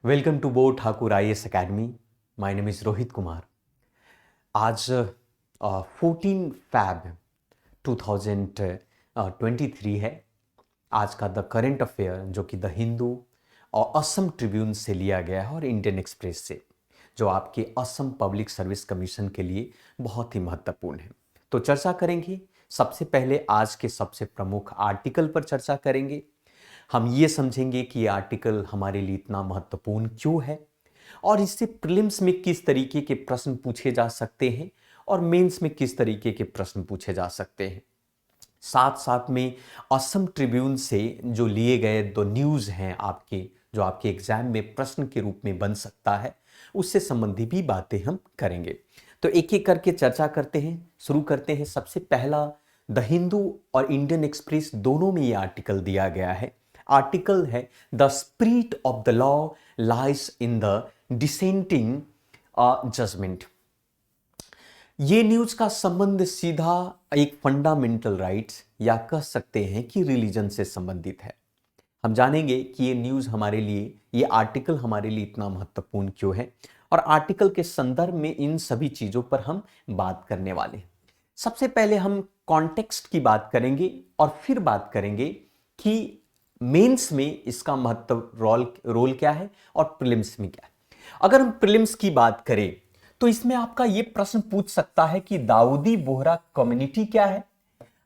Welcome to बोट Thakur IAS academy. My name is Rohit Kumar. आज 14 fab 2023 है। आज का द करंट अफेयर जो कि द हिंदू और असम ट्रिब्यून से लिया गया है और इंडियन एक्सप्रेस से, जो आपके असम पब्लिक सर्विस कमीशन के लिए बहुत ही महत्वपूर्ण है। तो चर्चा करेंगे। सबसे पहले आज के सबसे प्रमुख आर्टिकल पर चर्चा करेंगे। हम ये समझेंगे कि ये आर्टिकल हमारे लिए इतना महत्वपूर्ण क्यों है और इससे प्रीलिम्स में किस तरीके के प्रश्न पूछे जा सकते हैं और मेंस में किस तरीके के प्रश्न पूछे जा सकते हैं। साथ साथ में असम ट्रिब्यून से जो लिए गए दो न्यूज़ हैं आपके, जो आपके एग्जाम में प्रश्न के रूप में बन सकता है, उससे संबंधी भी बातें हम करेंगे। तो एक एक करके चर्चा करते हैं, शुरू करते हैं। सबसे पहला, द हिंदू और इंडियन एक्सप्रेस दोनों में ये आर्टिकल दिया गया है। आर्टिकल है the spirit of the law lies in the dissenting judgment. ये न्यूज का संबंध सीधा एक फंडामेंटल राइट्स या कह सकते हैं कि रिलीजन से संबंधित है। हम जानेंगे कि ये न्यूज हमारे लिए, ये आर्टिकल हमारे लिए इतना महत्वपूर्ण क्यों है और आर्टिकल के संदर्भ में इन सभी चीजों पर हम बात करने वाले हैं। सबसे पहले हम कॉन्टेक्स्ट की बात करेंगे और फिर बात करेंगे कि मेंस में इसका महत्व रोल क्या है और प्रीलिम्स में क्या है। अगर हम प्रीलिम्स की बात करें तो इसमें आपका ये प्रश्न पूछ सकता है कि दाऊदी बोहरा कम्युनिटी क्या है।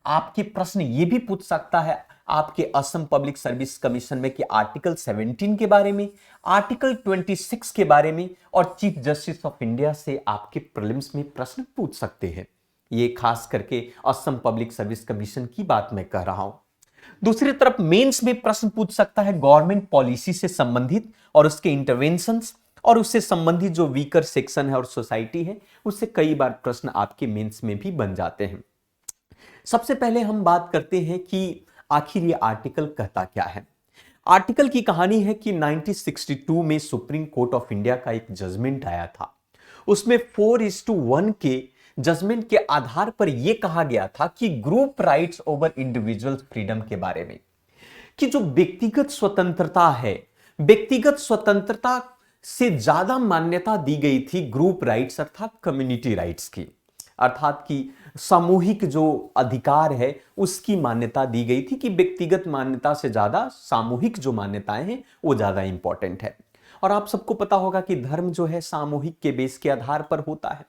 आपके प्रश्न ये भी पूछ सकता है आपके असम पब्लिक सर्विस कमीशन में कि आर्टिकल 17 के बारे में, आर्टिकल 26 के बारे में और चीफ जस्टिस ऑफ इंडिया से आपके प्रीलिम्स में प्रश्न पूछ सकते हैं। ये खास करके असम पब्लिक सर्विस कमीशन की बात मैं कह रहा हूं। दूसरी तरफ मेंस में प्रश्न पूछ सकता है गवर्नमेंट पॉलिसी से संबंधित और उसके इंटरवेंशंस और उससे संबंधित जो वीकर सेक्शन है और सोसाइटी है, उससे कई बार प्रश्न आपके मेंस में भी बन जाते हैं। सबसे पहले हम बात करते हैं कि आखिर ये आर्टिकल कहता क्या है। आर्टिकल की कहानी है कि 1962 में सुप्रीम कोर्ट ऑफ इंडिया का एक जजमेंट आया था। उसमें 4:1 के जजमेंट के आधार पर यह कहा गया था कि group rights over individual freedom के बारे में, कि जो व्यक्तिगत स्वतंत्रता है, व्यक्तिगत स्वतंत्रता से ज्यादा मान्यता दी गई थी ग्रुप राइट्स अर्थात कम्युनिटी राइट्स की, अर्थात कि सामूहिक जो अधिकार है उसकी मान्यता दी गई थी कि व्यक्तिगत मान्यता से ज्यादा सामूहिक जो मान्यताएं हैं वो ज्यादा इंपॉर्टेंट है। और आप सबको पता होगा कि धर्म जो है सामूहिक के बेस के आधार पर होता है।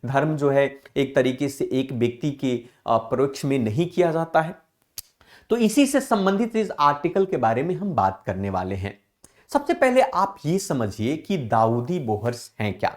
धर्म जो है एक तरीके से एक व्यक्ति के परोक्ष में नहीं किया जाता है। तो इसी से संबंधित इस आर्टिकल के बारे में हम बात करने वाले हैं। सबसे पहले आप ये समझिए कि दाऊदी बोहर्स हैं क्या।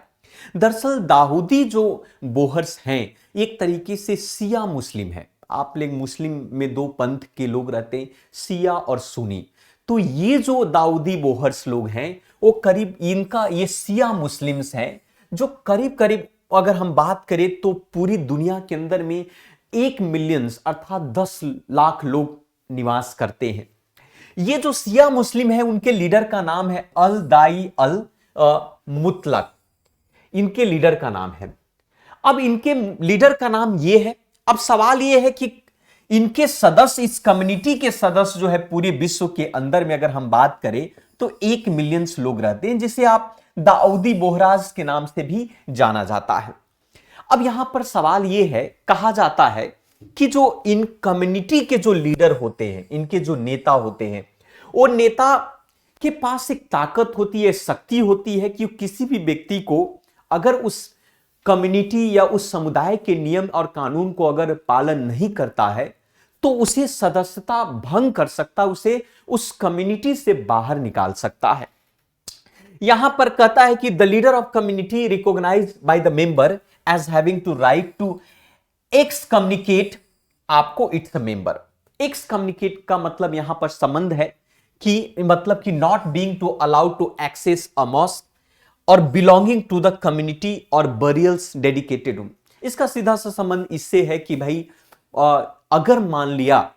दरअसल दाऊदी जो बोहर्स हैं एक तरीके से शिया मुस्लिम है। आप लोग मुस्लिम में दो पंथ के लोग रहते हैं, शिया और सुन्नी। तो ये जो दाऊदी बोहर्स लोग हैं वो करीब, इनका ये शिया मुस्लिम्स हैं जो करीब करीब अगर हम बात करें तो पूरी दुनिया के अंदर में 1 मिलियन अर्थात 10 लाख लोग निवास करते हैं। ये जो शिया मुस्लिम है उनके लीडर का नाम है अल दाई अल मुतलक, इनके लीडर का नाम है। अब इनके लीडर का नाम ये है। अब सवाल ये है कि इनके सदस्य, इस कम्युनिटी के सदस्य जो है पूरे विश्व के अंदर में अगर हम बात करें तो 1 मिलियन लोग रहते हैं, जिसे आप दाऊदी बोहराज के नाम से भी जाना जाता है। अब यहां पर सवाल यह है, कहा जाता है कि जो इन कम्युनिटी के जो लीडर होते हैं, इनके जो नेता होते हैं, वो नेता के पास एक ताकत होती है, शक्ति होती है कि किसी भी व्यक्ति को अगर उस कम्युनिटी या उस समुदाय के नियम और कानून को अगर पालन नहीं करता है तो उसे सदस्यता भंग कर सकता, उसे उस कम्युनिटी से बाहर निकाल सकता है। यहां पर कहता है कि the leader of community recognised by the member as having to right to excommunicate आपको इट्स मेंबर। एक्स कम्युनिकेट का मतलब यहां पर संबंध है कि मतलब कि not being to allowed to access a mosque और बिलोंगिंग टू द कम्युनिटी और बरियल्स डेडिकेटेड रूम। इसका सीधा सा संबंध इससे है कि भाई अगर मान लिया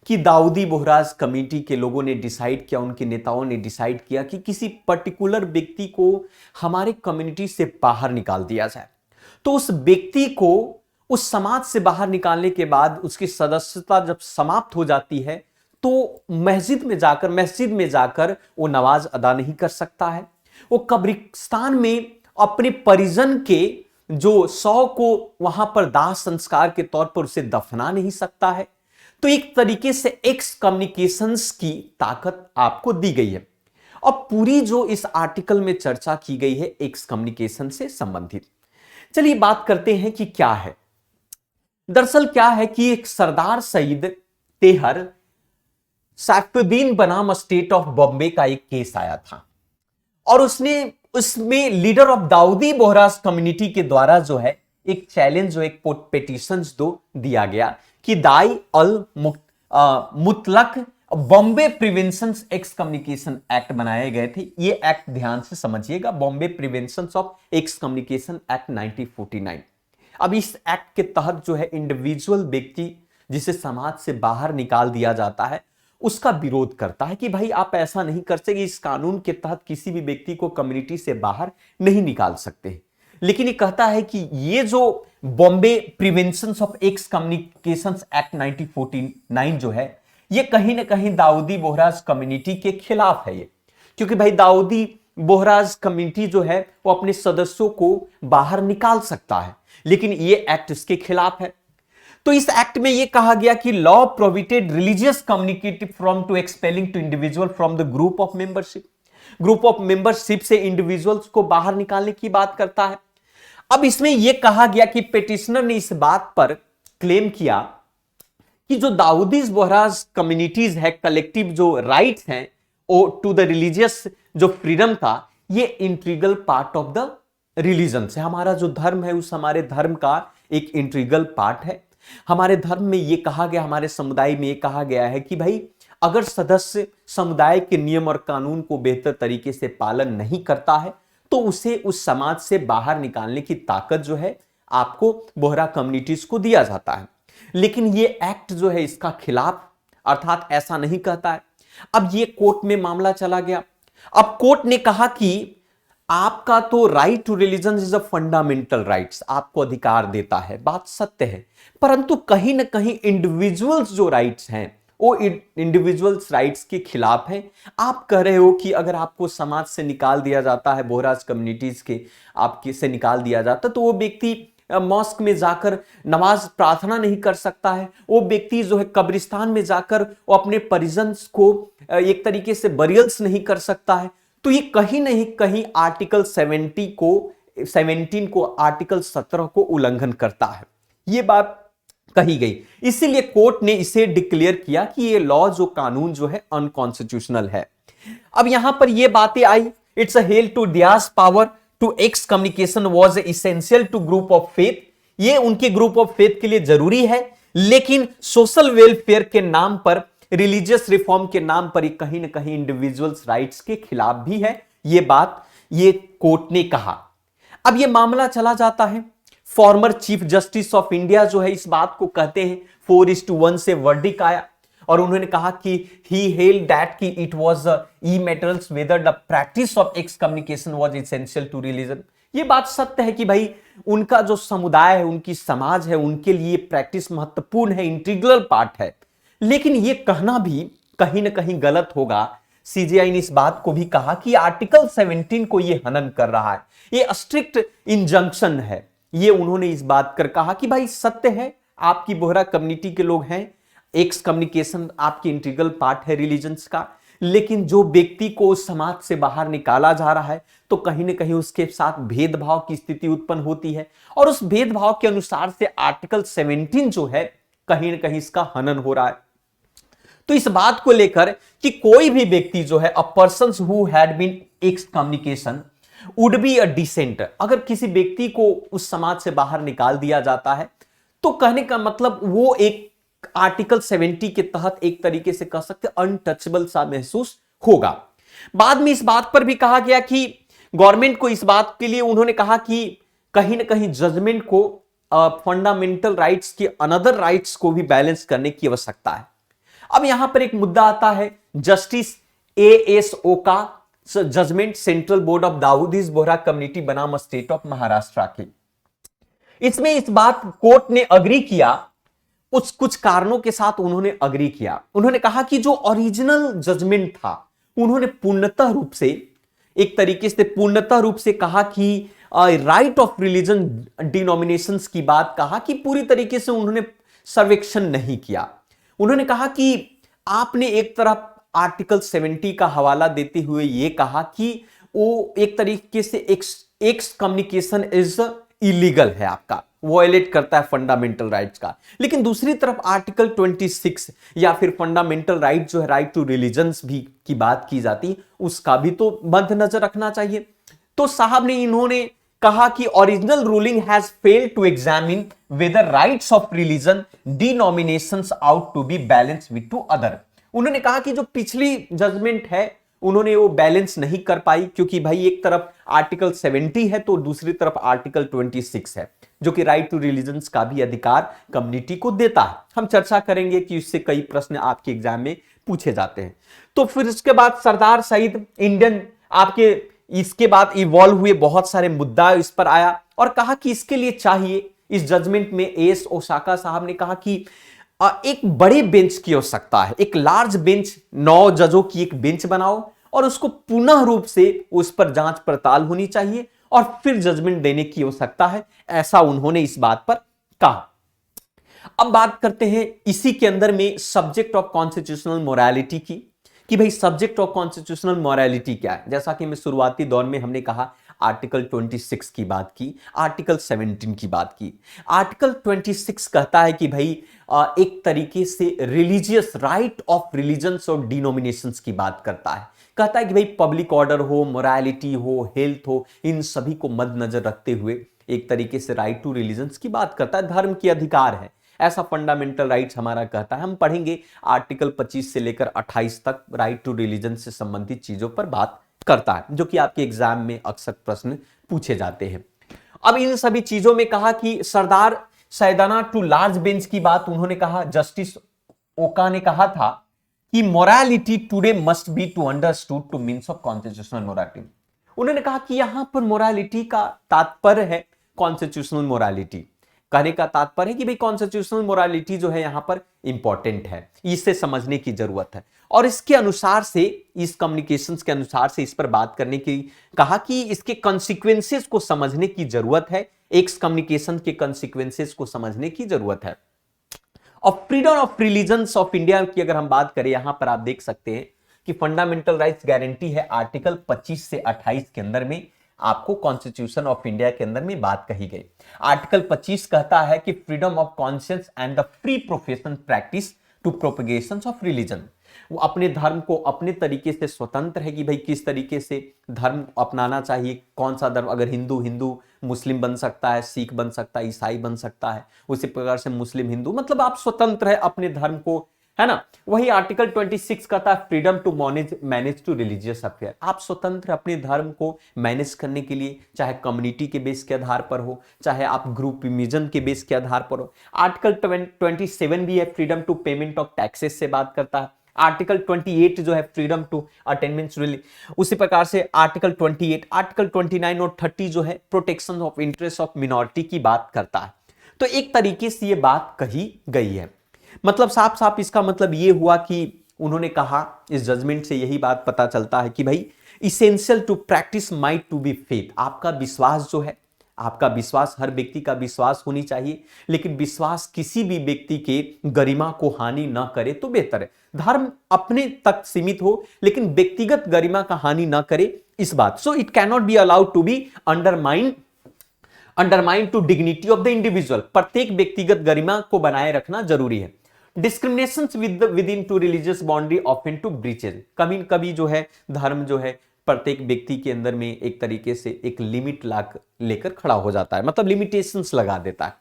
कि दाऊदी बोहराज कमेटी के लोगों ने डिसाइड किया, उनके नेताओं ने डिसाइड किया कि किसी पर्टिकुलर व्यक्ति को हमारे कम्युनिटी से बाहर निकाल दिया जाए, तो उस व्यक्ति को उस समाज से बाहर निकालने के बाद उसकी सदस्यता जब समाप्त हो जाती है तो मस्जिद में जाकर वो नमाज अदा नहीं कर सकता है, वो कब्रिस्तान में अपने परिजन के जो शव को वहां पर दाह संस्कार के तौर पर उसे दफना नहीं सकता है। तो एक तरीके से एक्स कम्युनिकेशंस की ताकत आपको दी गई है। अब पूरी जो इस आर्टिकल में चर्चा की गई है एक्स कम्युनिकेशन से संबंधित। चलिए बात करते हैं कि क्या है। दरअसल क्या है कि एक सरदार सईद तेहर सैफुद्दीन बनाम स्टेट ऑफ बॉम्बे का एक केस आया था और उसमें लीडर ऑफ दाऊदी बोहराज कम्युनिटी के द्वारा जो है एक चैलेंज जो एक पिटीशन दिया गया कि Dai al Mutlaq Bombay prevention excommunication act बनाए गए थे। ये एक्ट ध्यान से समझिएगा, Bombay prevention of excommunication act 1949। अब इस एक्ट के तहत जो है इंडिविजुअल व्यक्ति जिसे समाज से बाहर निकाल दिया जाता है उसका विरोध करता है कि भाई आप ऐसा नहीं कर सकते, इस कानून के तहत किसी भी व्यक्ति को कम्युनिटी से बाहर नहीं निकाल सकते। लेकिन ये कहता है कि ये जो Bombay prevention of excommunication act 1949 जो है ये कहीं ना कहीं दाऊदी बोहराज कम्युनिटी के खिलाफ है। ये क्योंकि भाई दाऊदी बोहराज कम्युनिटी जो है वो अपने सदस्यों को बाहर निकाल सकता है, लेकिन ये एक्ट इसके खिलाफ है। तो इस एक्ट में यह कहा गया कि law prohibited religious community from to expelling to individual from the group of membership. Group of membership से इंडिविजुअल्स को बाहर निकालने की बात करता है। अब इसमें यह कहा गया कि पिटिशनर ने इस बात पर क्लेम किया कि जो दाऊदी बोहराज कम्युनिटीज है कलेक्टिव जो राइट्स हैं टू द रिलीजियस जो फ्रीडम था ये integral part of the religion से, हमारा जो धर्म है उस हमारे धर्म का एक इंट्रीगल पार्ट है। हमारे धर्म में यह कहा गया, हमारे समुदाय में यह कहा गया है कि भाई अगर सदस्य समुदाय के नियम और कानून को बेहतर तरीके से पालन नहीं करता है तो उसे उस समाज से बाहर निकालने की ताकत जो है आपको बोहरा कम्युनिटीज को दिया जाता है। लेकिन ये एक्ट जो है इसका खिलाफ, अर्थात ऐसा नहीं कहता है। अब ये कोर्ट में मामला चला गया। अब कोर्ट ने कहा कि आपका तो right to religion is a fundamental rights, आपको अधिकार देता है, बात सत्य है, परंतु कहीं ना कहीं इंडिविजुअल्स जो राइट्स हैं वो इंडिविजुअल्स राइट्स के खिलाफ है। आप कह रहे हो कि अगर आपको समाज से निकाल दिया जाता है, बोहराज कम्युनिटीज के आपके से निकाल दिया जाता तो वो व्यक्ति मॉस्क में जाकर नमाज प्रार्थना नहीं कर सकता है, वो व्यक्ति जो है कब्रिस्तान में जाकर वो अपने परिजन को एक तरीके से बरियल्स नहीं कर सकता है। तो ये कहीं नहीं कहीं आर्टिकल 17 को आर्टिकल 17 को उल्लंघन करता है, ये बात कही गई। इसीलिए कोर्ट ने इसे डिक्लेयर किया कि ये लॉ जो कानून जो है अनकॉन्स्टिट्यूशनल है। अब यहां पर ये बातें आई, it's a held to Dai's power to excommunication was essential to group of faith, ये उनके ग्रुप ऑफ फेथ के लिए जरूरी है, लेकिन सोशल वेलफेयर के नाम पर, रिलीजियस रिफॉर्म के नाम पर कहीं ना कहीं इंडिविजुअल्स राइट्स के खिलाफ भी है। ये बात ये कोर्ट ने कहा। अब ये मामला चला जाता है, former chief justice of India जो है इस बात को कहते हैं 4:1 से वर्डिक्ट आया और उन्होंने कहा कि he held that कि it was immaterial whether the practice of excommunication was essential to religion। ये बात सत्य है कि भाई उनका जो समुदाय है, उनकी समाज है, उनके लिए प्रैक्टिस महत्वपूर्ण है, इंटीग्रल पार्ट है, लेकिन ये कहना भी कहीं ना कहीं गलत होगा। सीजीआई ने इस बात को भी कहा कि आर्टिकल 17 को ये हनन कर रहा है, ये स्ट्रिक्ट इंजंक्शन है। ये उन्होंने इस बात कर कहा कि भाई सत्य है आपकी बोहरा कम्युनिटी के लोग हैं, एक्स कम्युनिकेशन आपकी इंटीग्रल पार्ट है रिलीजन्स का, लेकिन जो व्यक्ति को उस समाज से बाहर निकाला जा रहा है तो कहीं ना कहीं उसके साथ भेदभाव की स्थिति उत्पन्न होती है और उस भेदभाव के अनुसार से आर्टिकल 17 जो है कहीं ना कहीं इसका हनन हो रहा है। तो इस बात को लेकर कि कोई भी व्यक्ति जो है a person who had been excommunication would be a dissent, अगर किसी व्यक्ति को उस समाज से बाहर निकाल दिया जाता है तो कहने का मतलब वो एक आर्टिकल 70 के तहत एक तरीके से कह सकते अनटचेबल सा महसूस होगा। बाद में इस बात पर भी कहा गया कि गवर्नमेंट को इस बात के लिए उन्होंने कहा कि कहीं ना कहीं जजमेंट को फंडामेंटल राइट्स के अनदर राइट्स को भी बैलेंस करने की आवश्यकता है। अब यहां पर एक मुद्दा आता है जस्टिस ASO का judgement central board of Dawoodi Bohra community बनाम स्टेट ऑफ महाराष्ट्र की। इसमें इस बात कोर्ट ने अग्री किया, कुछ कारणों के साथ उन्होंने अग्री किया। उन्होंने कहा कि जो ओरिजिनल जजमेंट था उन्होंने पूर्णतः रूप से एक तरीके से पूर्णतः रूप से कहा कि राइट ऑफ रिलीजन डिनोमिनेशंस की बात कहा कि पूरी तरीके से उन्होंने सर्वेक्षण नहीं किया। उन्होंने कहा कि आपने एक तरफ आर्टिकल 70 का हवाला देते हुए यह कहा कि वो एक तरीके से एक्स कम्युनिकेशन इज इलीगल है, आपका वॉयलेट करता है फंडामेंटल राइट्स का। लेकिन दूसरी तरफ आर्टिकल 26 या फिर फंडामेंटल राइट जो है, राइट टू रिलीजन्स भी की बात की जाती, उसका भी तो मद्देनजर रखना चाहिए। तो साहब ने इन्होंने कहा कि original ruling has failed to examine whether rights of religion denominations ought to be balance with to other. उन्होंने कहा कि जो पिछली जजमेंट है उन्होंने वो बैलेंस नहीं कर पाई, क्योंकि भाई एक तरफ आर्टिकल 70 है तो दूसरी तरफ आर्टिकल 26 है, जो कि राइट टू रिलीजन का भी अधिकार कम्युनिटी को देता है। हम चर्चा करेंगे कि इससे कई प्रश्न आपके एग्जाम में पूछे जाते हैं। तो फिर इसके बाद सरदार सईद इंडियन आपके इसके बाद इवॉल्व हुए, बहुत सारे मुद्दा इस पर आया और कहा कि इसके लिए चाहिए, इस जजमेंट में एस ओसाका साहब ने कहा कि एक बड़े बेंच की आवश्यकता है, एक लार्ज बेंच, 9 जजों की एक बेंच बनाओ और उसको पुनः रूप से उस पर जांच पड़ताल होनी चाहिए और फिर जजमेंट देने की आवश्यकता है, ऐसा उन्होंने इस बात पर कहा। अब बात करते हैं इसी के अंदर में सब्जेक्ट ऑफ कॉन्स्टिट्यूशनल मोरालिटी की, कि भाई सब्जेक्ट ऑफ कॉन्स्टिट्यूशनल मोरालिटी क्या है। जैसा कि मैं शुरुआती दौर में हमने कहा, आर्टिकल 26 की बात की, आर्टिकल 17 की बात की। आर्टिकल 26 कहता है कि भाई एक तरीके से रिलीजियस राइट ऑफ रिलीजन्स और डिनोमिनेशंस की बात करता है। कहता है कि भाई पब्लिक ऑर्डर हो, मोरालिटी हो, हेल्थ हो, इन सभी को मद्देनजर रखते हुए एक तरीके से राइट टू रिलीजन्स की बात करता है, धर्म की अधिकार है, ऐसा फंडामेंटल राइट्स हमारा कहता है। हम पढ़ेंगे आर्टिकल 25 से लेकर 28 तक राइट टू रिलीजन से संबंधित चीजों पर बात करता है, जो कि आपके एग्जाम में अक्सर प्रश्न पूछे जाते हैं। अब इन सभी चीजों में कहा कि सरदार सैयदाना टू लार्ज बेंच की बात उन्होंने कहा, जस्टिस ओका ने कहा था कि morality today must be to understood to means of constitutional morality. उन्होंने कहा कि यहां पर मोरालिटी का तात्पर्य है कॉन्स्टिट्यूशनल मोरालिटी। कहने का तात्पर्य है कि भाई कॉन्स्टिट्यूशनल मोरालिटी जो है यहां पर इंपॉर्टेंट है, इसे समझने की जरूरत है और इसके अनुसार से, इस कम्युनिकेशंस के अनुसार से इस पर बात करने की कहा कि इसके कॉन्सिक्वेंसेस को समझने की जरूरत है, एक्स कम्युनिकेशन के कॉन्सिक्वेंसेस को समझने की जरूरत है। और freedom of religions of India की अगर हम बात करें, यहां पर आप देख सकते हैं कि फंडामेंटल राइट्स गारंटी है आर्टिकल 25 से 28 के अंदर में, आपको कॉन्स्टिट्यूशन ऑफ इंडिया के अंदर में बात कही गई। आर्टिकल 25 कहता है कि freedom of conscience and the free profession practice to propagation of religion. वो अपने धर्म को अपने तरीके से स्वतंत्र है कि भाई किस तरीके से धर्म अपनाना चाहिए, कौन सा धर्म, अगर हिंदू हिंदू मुस्लिम बन सकता है, सिख बन सकता है, ईसाई बन सकता है, उसी प्रकार से मुस्लिम हिंदू, मतलब आप स्वतंत्र है अपने धर्म को, है ना। वही आर्टिकल 26 कहता है freedom to manage to religious affair. आप स्वतंत्र अपने धर्म को मैनेज करने के लिए, चाहे कम्युनिटी के बेस के आधार पर हो, चाहे आप ग्रुप मिजन के बेस के आधार पर हो। आर्टिकल 27 भी है, freedom to payment of taxes से बात करता है। आर्टिकल 28 जो है फ्रीडम टू अटेंडमेंट रिलीज, उसी प्रकार से आर्टिकल 28, आर्टिकल 29 और 30 जो है protection of interest of minority की बात करता है। तो एक तरीके से ये बात कही गई है, मतलब साफ साफ इसका मतलब ये हुआ कि उन्होंने कहा, इस जजमेंट से यही बात पता चलता है कि भाई essential to practice might to be faith, आपका विश्वास जो है, आपका विश्वास, हर व्यक्ति का विश्वास होनी चाहिए, लेकिन विश्वास किसी भी व्यक्ति के गरिमा को हानि ना करे तो बेहतर है। धर्म अपने तक सीमित हो लेकिन व्यक्तिगत गरिमा का हानि ना करे, इस बात। So it cannot be allowed to be undermine to dignity of the individual. प्रत्येक व्यक्तिगत गरिमा को बनाए रखना जरूरी है। Discrimination within to religious boundary often to breaches, कभी कभी जो है धर्म जो है प्रत्येक व्यक्ति के अंदर में एक तरीके से एक लिमिट लेकर खड़ा हो जाता है, मतलब लिमिटेशंस लगा देता है।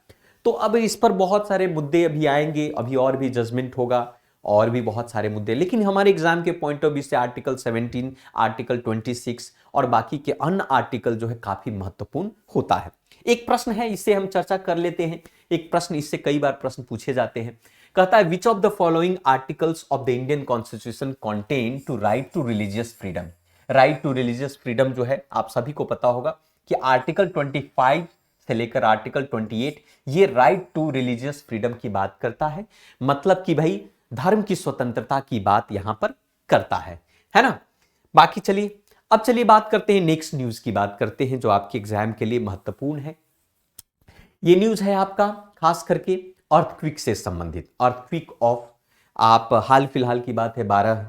तो अब इस पर बहुत सारे मुद्दे अभी आएंगे, अभी और भी जजमेंट होगा और भी बहुत सारे मुद्दे, लेकिन हमारे एग्जाम के पॉइंट ऑफ व्यू से आर्टिकल 17, आर्टिकल 26 और बाकी के अन्य आर्टिकल जो है काफी महत्वपूर्ण होता है। एक प्रश्न है, इससे हम चर्चा कर लेते हैं। एक प्रश्न, इससे कई बार प्रश्न पूछे जाते हैं, कहता है which of the following articles of the Indian constitution contain to right to religious freedom. Right to religious freedom जो है आप सभी को पता होगा कि आर्टिकल 25 से लेकर आर्टिकल 28 ये राइट टू रिलीजियस फ्रीडम की बात करता है, मतलब कि भाई धर्म की स्वतंत्रता की बात यहां पर करता है ना। बाकी चलिए अब चलिए बात करते हैं नेक्स्ट न्यूज की, बात करते हैं जो आपके एग्जाम के लिए महत्वपूर्ण है। ये न्यूज है आपका खास करके अर्थक्विक से संबंधित, अर्थक्विक ऑफ, आप हाल फिलहाल की बात है 12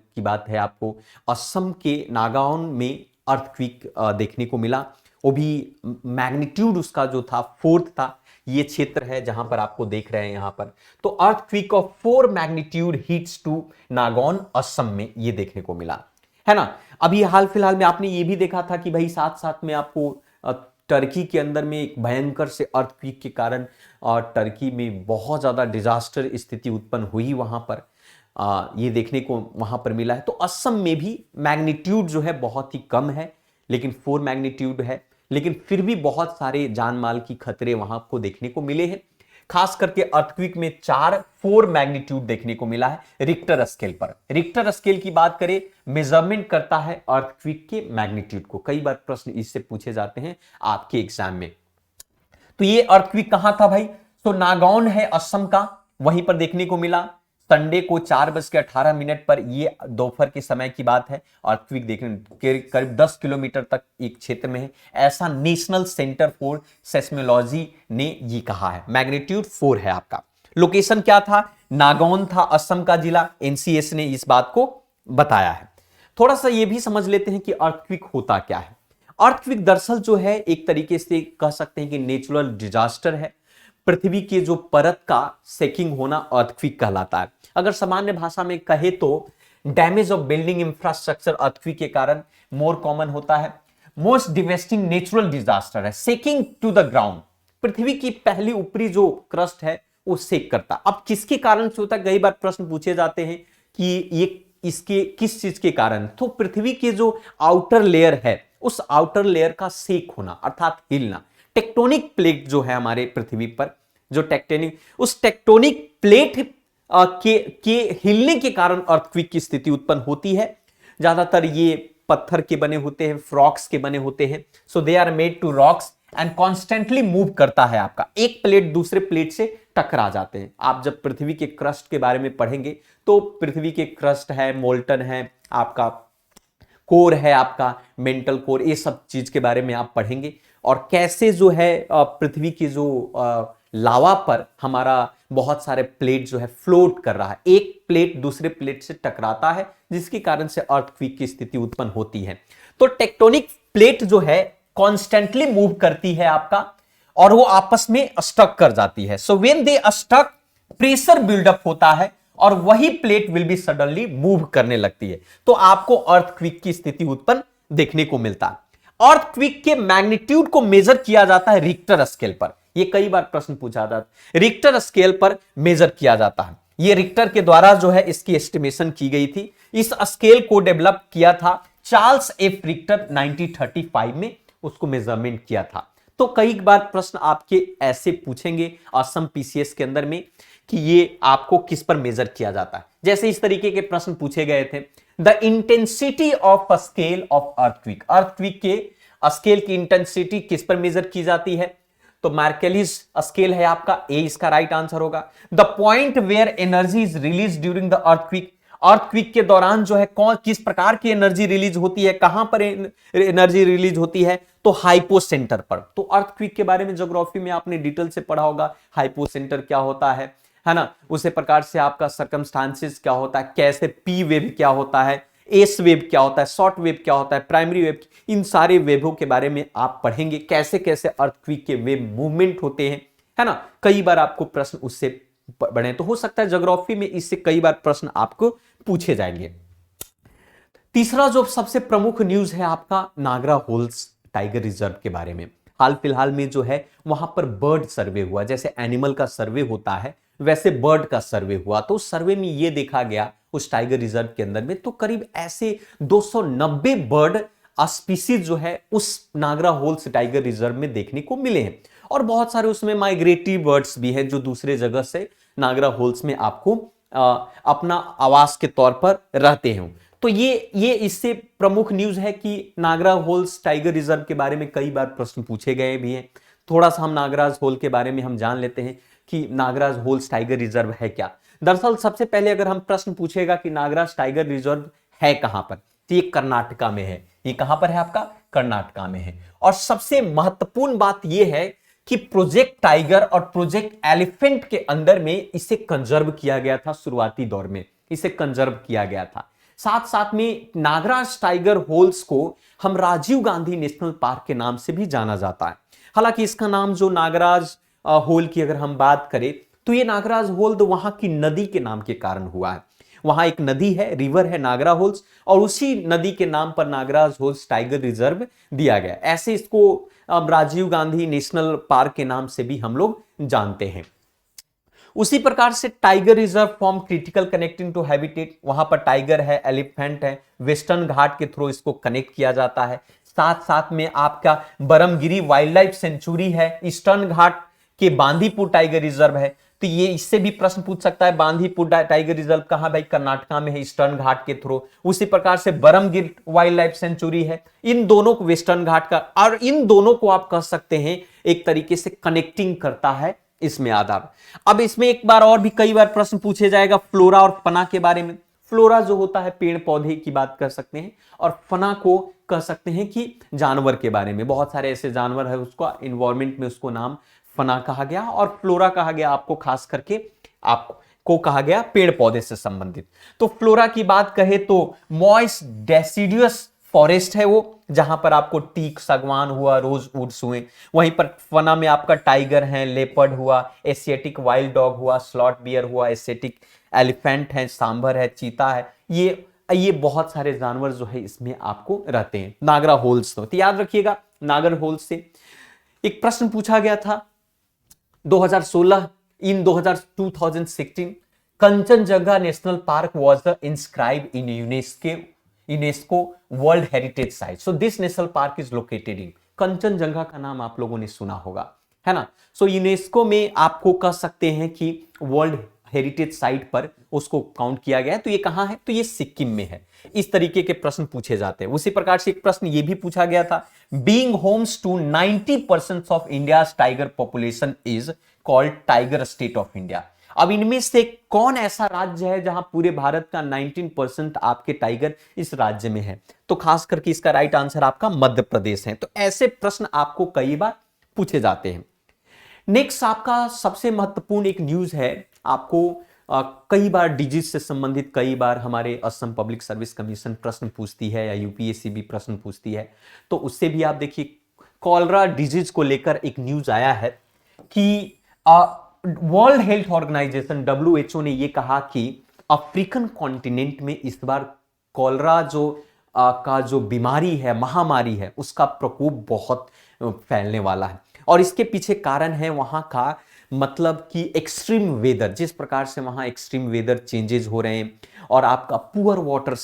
की बात है, आपको असम के नागाओन में अर्थक्विक देखने को मिला। वो भी मैग्नीट्यूड उसका जो था 4th था। ये क्षेत्र है जहां पर आपको देख रहे हैं यहां पर, तो earthquake of 4 magnitude hits to Nagaon Assam में ये देखने को मिला है ना। अभी हाल फिलहाल में आपने ये भी देखा था कि भाई साथ साथ में आपको टर्की के अंदर में एक भयंकर से अर्थक्वेक के कारण टर्की में बहुत ज़्यादा डिजास्टर स्थिति उत्पन्न हुई वहाँ पर, ये देखने को वहाँ पर मिला है। तो असम में भी मैग्नीट्यूड जो है बहुत ही कम है, लेकिन 4 मैग्नीट्यूड है, लेकिन फिर भी बहुत सारे जान माल की खतरे वहाँ को देखने को मिले हैं। खास करके अर्थक्वेक में 4 मैग्नीट्यूड देखने को मिला है रिक्टर स्केल पर। रिक्टर स्केल की बात करें, मेजरमेंट करता है अर्थक्वेक के मैग्नीट्यूड को। कई बार प्रश्न इससे पूछे जाते हैं आपके एग्जाम में। तो ये अर्थक्वेक कहां था भाई? तो नागौन है असम का, वहीं पर देखने को मिला संडे को 4:18 पर। ये दोपहर के समय की बात है। अर्थक्वेक देखने करीब 10 किलोमीटर तक एक क्षेत्र में है, ऐसा नेशनल सेंटर फॉर सेस्मोलॉजी ने ये कहा है। मैग्नीट्यूड 4 है आपका। लोकेशन क्या था? नागौन था, असम का जिला। एनसीएस ने इस बात को बताया है। थोड़ा सा ये भी समझ लेते हैं कि अर्थक्वेक होता क्या है। अर्थक्वेक दरअसल जो है एक तरीके से कह सकते हैं कि नेचुरल डिजास्टर है। पृथ्वी के जो परत का सेकिंग होना अर्थक्वेक कहलाता है। अगर सामान्य भाषा में कहे तो damage of building infrastructure earthquake के कारण मोर कॉमन होता है। मोस्ट डिवेस्टिंग नेचुरल डिजास्टर है सेकिंग टू द ग्राउंड। पृथ्वी की पहली ऊपरी जो क्रस्ट है वो सेक करता। अब किसके कारण से होता है? कई बार प्रश्न पूछे जाते हैं कि ये इसके किस चीज के कारण? तो पृथ्वी के जो आउटर लेयर है उस आउटर लेयर का सेक होना अर्थात हिलना। टेक्टोनिक प्लेट जो है हमारे पृथ्वी पर, जो टेक्टोनिक, उस टेक्टोनिक प्लेट के हिलने के कारण अर्थक्वेक की स्थिति उत्पन्न होती है। ज्यादातर ये पत्थर के बने होते हैं, रॉक्स के बने होते हैं। So they are made to rocks and constantly move करता है आपका। एक प्लेट दूसरे प्लेट से टकरा जाते हैं। आप जब पृथ्वी के क्रस्ट के बारे में पढ़ेंगे तो पृथ्वी के क्रस्ट है, मोल्टन है, आपका कोर है, आपका मेंटल कोर, ये सब चीज के बारे में आप पढ़ेंगे। और कैसे जो है पृथ्वी की जो लावा पर हमारा बहुत सारे प्लेट जो है फ्लोट कर रहा है, एक प्लेट दूसरे प्लेट से टकराता है जिसके कारण से अर्थक्वेक की स्थिति उत्पन्न होती है। तो टेक्टोनिक प्लेट जो है कॉन्स्टेंटली मूव करती है आपका, और वो आपस में स्टक कर जाती है। So when they stuck, pressure build up होता है और वही plate will be suddenly move करने लगती है। तो आपको अर्थक्वेक की स्थिति उत्पन्न देखने को मिलता है। अर्थक्वेक के मैग्नीट्यूड को मेजर किया जाता है रिक्टर स्केल पर। ये कई बार प्रश्न पूछा जाता है, रिक्टर स्केल पर मेजर किया जाता है। ये रिक्टर के द्वारा जो है इसकी एस्टिमेशन की गई थी। इस स्केल को डेवलप किया था चार्ल्स एफ रिक्टर 1935 में, उसको मेजरमेंट किया था। तो कई बार प्रश्न आपके ऐसे पूछेंगे असम पीसीएस के अंदर में कि ये आपको किस पर मेजर किया जाता है। जैसे इस तरीके के प्रश्न पूछे गए थे, the intensity of a scale of earthquake. Earthquake के स्केल की इंटेंसिटी किस पर मेजर की जाती है? तो मैर्केलिस स्केल है आपका, ए इसका राइट आंसर होगा। The point where energy is release during the earthquake. Earthquake के दौरान जो है कौन किस प्रकार की एनर्जी रिलीज होती है, कहां पर एनर्जी रिलीज होती है? तो हाइपोसेंटर पर। तो अर्थक्वेक के बारे में ज्योग्राफी में आपने डिटेल से पढ़ा होगा, हाइपोसेंटर क्या होता है ना। उसी प्रकार से आपका सर्कमस्टांसेस क्या होता है, कैसे पी वेव क्या होता है, एस वेव क्या होता है, शॉर्ट वेव क्या होता है, प्राइमरी वेव, इन सारे वेवों के बारे में आप पढ़ेंगे, कैसे कैसे अर्थक्वेक के वेव मूवमेंट होते हैं, है ना। कई बार आपको प्रश्न उससे बने, तो हो सकता है ज्योग्राफी में इससे कई बार प्रश्न आपको पूछे जाएंगे। तीसरा जो सबसे प्रमुख न्यूज है आपका नागरा होल्स टाइगर रिजर्व के बारे में। हाल फिलहाल में जो है वहां पर बर्ड सर्वे हुआ। जैसे एनिमल का सर्वे होता है वैसे बर्ड का सर्वे हुआ। तो सर्वे में यह देखा गया उस टाइगर रिजर्व के अंदर में, तो करीब ऐसे 290 बर्ड स्पीसीज जो है उस नागरा होल्स टाइगर रिजर्व में देखने को मिले हैं। और बहुत सारे उसमें माइग्रेटरी बर्ड्स भी हैं जो दूसरे जगह से नागरा होल्स में आपको अपना आवास के तौर पर रहते हैं। तो ये इससे प्रमुख न्यूज है कि नागरा होल्स टाइगर रिजर्व के बारे में कई बार प्रश्न पूछे गए भी हैं। थोड़ा सा हम नागराज होल के बारे में हम जान लेते हैं कि नागराज होल्स टाइगर रिजर्व है क्या। दरअसल सबसे पहले अगर हम प्रश्न पूछेगा कि नागराज टाइगर रिजर्व है कहां पर, तो ये कर्नाटका में है। ये कहां पर है आपका? कर्नाटका में है। और सबसे महत्वपूर्ण बात यह है कि प्रोजेक्ट टाइगर और प्रोजेक्ट एलिफेंट के अंदर में इसे कंजर्व किया गया था। शुरुआती दौर में इसे कंजर्व किया गया था। साथ साथ में नागराज टाइगर होल्स को हम राजीव गांधी नेशनल पार्क के नाम से भी जाना जाता है। हालांकि इसका नाम जो नागराज होल की अगर हम बात करें तो ये नागराज होल तो वहां की नदी के नाम के कारण हुआ है। वहां एक नदी है, रिवर है नागरा होल्स, और उसी नदी के नाम पर नागराज होल्स टाइगर रिजर्व दिया गया। ऐसे इसको अब राजीव गांधी नेशनल पार्क के नाम से भी हम लोग जानते हैं। उसी प्रकार से tiger reserve form critical connecting to habitat, वहां पर टाइगर है, एलिफेंट है, वेस्टर्न घाट के थ्रू इसको कनेक्ट किया जाता है। साथ साथ में आपका बरमगिरी वाइल्ड लाइफ सेंचुरी है, ईस्टर्न घाट के बांदीपुर टाइगर रिजर्व है। तो ये इससे भी प्रश्न पूछ सकता है, बांदीपुर टाइगर रिजर्व कहां? भाई कर्नाटका में है, ईस्टर्न घाट के थ्रू। उसी प्रकार से बरमगिर वाइल्ड लाइफ सेंचुरी है। इन दोनों को वेस्टर्न घाट का, और इन दोनों को आप कह सकते हैं एक तरीके से कनेक्टिंग करता है इसमें आधार। अब इसमें एक बार और भी कई बार प्रश्न पूछे जाएगा फ्लोरा और फना के बारे में। फ्लोरा जो होता है पेड़ पौधे की बात कर सकते हैं, और फना को कह सकते हैं कि जानवर के बारे में। बहुत सारे ऐसे जानवर है, उसको एनवायरमेंट में उसको नाम फना कहा गया, और फ्लोरा कहा गया आपको खास करके आपको कहा गया पेड़ पौधे से संबंधित। तो फ्लोरा की बात कहे तो मॉइस्ट डेसिडियस फॉरेस्ट है वो, जहां पर आपको टीक, सागवान हुआ, रोज वुड्स हुए। वहीं पर फना में आपका टाइगर है, लेपर्ड हुआ, एशियाटिक वाइल्ड डॉग हुआ, स्लॉट बियर हुआ, एशियाटिक एलिफेंट है, सांभर है, चीता है। ये बहुत सारे जानवर जो है इसमें आपको रहते हैं नागरा होल्स। तो याद रखिएगा, नागर होल्स से एक प्रश्न पूछा गया था 2016 इन 2016 Kanchenjunga national park was inscribed in UNESCO world heritage site. So this national park is located in, Kanchenjunga का नाम आप लोगों ने सुना होगा, है ना। सो यूनेस्को में आपको कह सकते हैं कि वर्ल्ड हेरिटेज साइट पर उसको काउंट किया गया है। तो ये कहां है? तो ये सिक्किम में है। इस तरीके के प्रश्न पूछे जाते हैं। उसी प्रकार से एक प्रश्न ये भी पूछा गया था, being homes to 90% of India's tiger population is called tiger state of India. अब इनमें से कौन ऐसा राज्य है जहां पूरे भारत का 19% आपके टाइगर इस राज्य में है? तो खास करके इसका राइट आंसर आपका मध्य प्रदेश है। तो ऐसे प्रश्न आपको कई बार पूछे जाते हैं। नेक्स्ट आपका सबसे महत्वपूर्ण एक न्यूज है, आपको कई बार डिजीज से संबंधित कई बार हमारे असम पब्लिक सर्विस कमीशन प्रश्न पूछती है, या यूपीएससी भी प्रश्न पूछती है। तो उससे भी आप देखिए, कॉलरा डिजीज को लेकर एक न्यूज आया है कि वर्ल्ड हेल्थ ऑर्गेनाइजेशन WHO ने यह कहा कि अफ्रीकन कॉन्टिनेंट में इस बार कॉलरा का जो बीमारी है, महामारी है, उसका प्रकोप बहुत फैलने वाला है। और इसके पीछे कारण है वहां का मतलब कि एक्सट्रीम वेदर, जिस प्रकार से वहां एक्सट्रीम वेदर चेंजेस हो रहे हैं, और आपका पुअर वाटर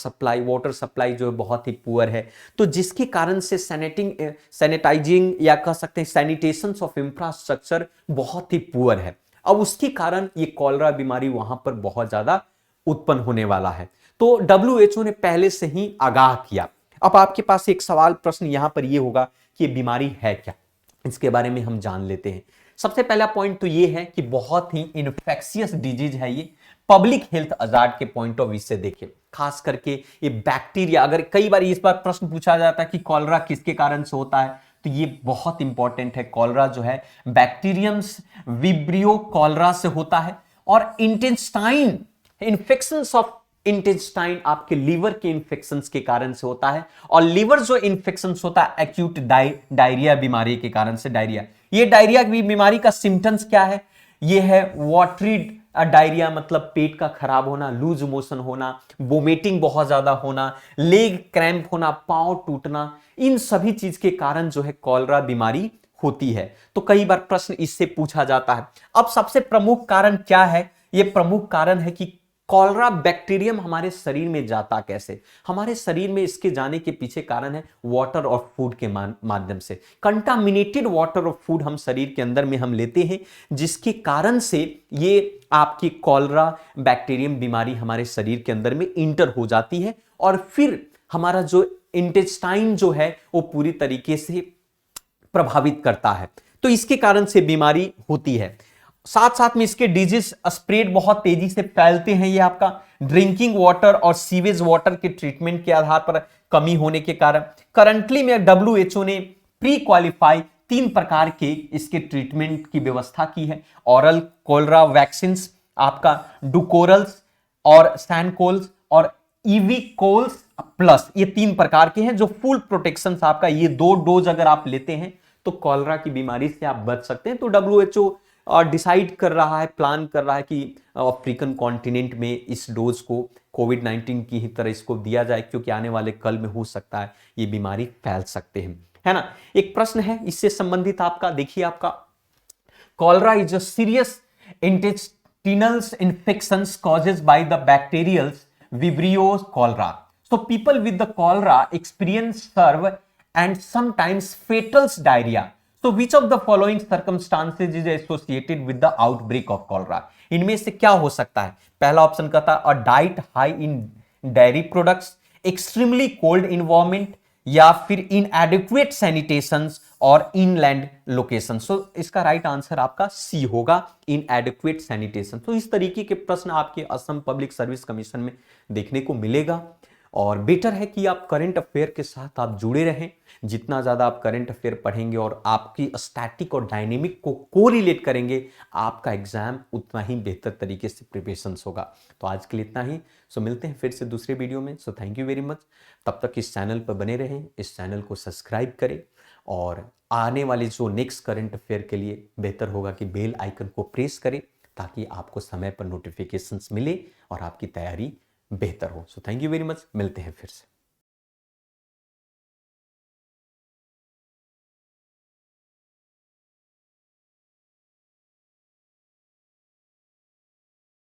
सप्लाई जो बहुत ही पुअर है। तो जिसके कारण से सैनिटाइजिंग या कह सकते हैं सैनिटेशन ऑफ इंफ्रास्ट्रक्चर बहुत ही पुअर है। अब उसके कारण ये कॉलरा बीमारी वहां पर बहुत ज्यादा उत्पन्न होने वाला है। तो WHO ने पहले से ही आगाह किया। अब आपके पास एक सवाल प्रश्न यहां पर यह होगा कि ये बीमारी है क्या, इसके बारे में हम जान लेते हैं। सबसे पहला पॉइंट तो ये है कि बहुत ही इन्फेक्शियस डिजीज है ये, पब्लिक हेल्थ हजार्ड के पॉइंट ऑफ व्यू से देखिए। खास करके ये बैक्टीरिया, अगर कई बार इस बार प्रश्न पूछा जाता है कि कॉलरा किसके कारण से होता है, तो ये बहुत इंपॉर्टेंट है। कॉलरा जो है बैक्टीरियम्स विब्रियो कॉलरा से होता है, और इंटेस्टाइन इन्फेक्शंस ऑफ इंटेस्टाइन आपके लीवर के इंफेक्शंस के कारण से होता है। और लीवर जो इंफेक्शंस होता है एक्यूट डायरिया बीमारी के कारण से, डायरिया, ये डायरिया की बीमारी का सिम्टम्स क्या है? ये है वाटरी डायरिया, मतलब पेट का खराब होना, लूज मोशन होना, वोमिटिंग बहुत ज्यादा होना, लेग क्रैम्प होना, पांव टूटना, इन सभी चीज के कारण जो है कॉलरा बीमारी होती है। तो कई बार प्रश्न इससे पूछा जाता है। अब सबसे प्रमुख कारण क्या है? यह प्रमुख कारण है कि कॉलरा बैक्टीरियम हमारे शरीर में जाता कैसे? हमारे शरीर में इसके जाने के पीछे कारण है वाटर और फूड के माध्यम से। कंटामिनेटेड वाटर और फूड हम शरीर के अंदर में हम लेते हैं, जिसके कारण से ये आपकी कॉलरा बैक्टीरियम बीमारी हमारे शरीर के अंदर में इंटर हो जाती है, और फिर हमारा जो इंटेस्टाइन जो है वो पूरी तरीके से प्रभावित करता है। तो इसके कारण से बीमारी होती है। साथ साथ में इसके डिजीज स्प्रेड बहुत तेजी से फैलते हैं। ये आपका ड्रिंकिंग वाटर और सीवेज वाटर के ट्रीटमेंट के आधार पर, कमी होने के कारण करंटली में WHO ने प्री क्वालिफाई 3 प्रकार के इसके ट्रीटमेंट की व्यवस्था की है। ऑरल कोलरा वैक्सीन, आपका डुकोरल्स और सैनकोल्स और इविकोल्स प्लस, ये 3 प्रकार के हैं जो फुल प्रोटेक्शन आपका, ये 2 डोज अगर आप लेते हैं तो कॉलरा की बीमारी से आप बच सकते हैं। तो WHO डिसाइड कर रहा है, प्लान कर रहा है कि अफ्रीकन कॉन्टिनेंट में इस डोज को कोविड-19 की ही तरह इसको दिया जाए, क्योंकि आने वाले कल में हो सकता है ये बीमारी फैल सकते हैं, है ना। एक प्रश्न है इससे संबंधित आपका, देखिए आपका, cholera is a serious intestinal infections caused by the bacterial Vibrio cholera. So people with the cholera experience severe and sometimes fatal diarrhea. So which of the following circumstances is associated with the outbreak of cholera? इनमें से क्या हो सकता है? पहला option कहता है a diet high in dairy products, extremely cold environment, या फिर इनएडिक्वेट सैनिटेशन और इनलैंड लोकेशन। सो इसका राइट आंसर आपका सी होगा, इनएडिक्वेट सैनिटेशन। तो इस तरीके के प्रश्न आपके असम पब्लिक सर्विस कमीशन में देखने को मिलेगा, और बेटर है कि आप करंट अफेयर के साथ आप जुड़े रहें। जितना ज़्यादा आप करंट अफेयर पढ़ेंगे और आपकी स्टैटिक और डायनेमिक को कोरिलेट करेंगे, आपका एग्जाम उतना ही बेहतर तरीके से प्रिपरेशन होगा। तो आज के लिए इतना ही। सो मिलते हैं फिर से दूसरे वीडियो में। So thank you very much. तब तक इस चैनल पर बने रहें, इस चैनल को सब्सक्राइब करें, और आने वाले जो नेक्स्ट करंट अफेयर के लिए बेहतर होगा कि बेल आइकन को प्रेस करें, ताकि आपको समय पर नोटिफिकेशंस मिले और आपकी तैयारी बेहतर हो। So thank you very much, मिलते हैं फिर से।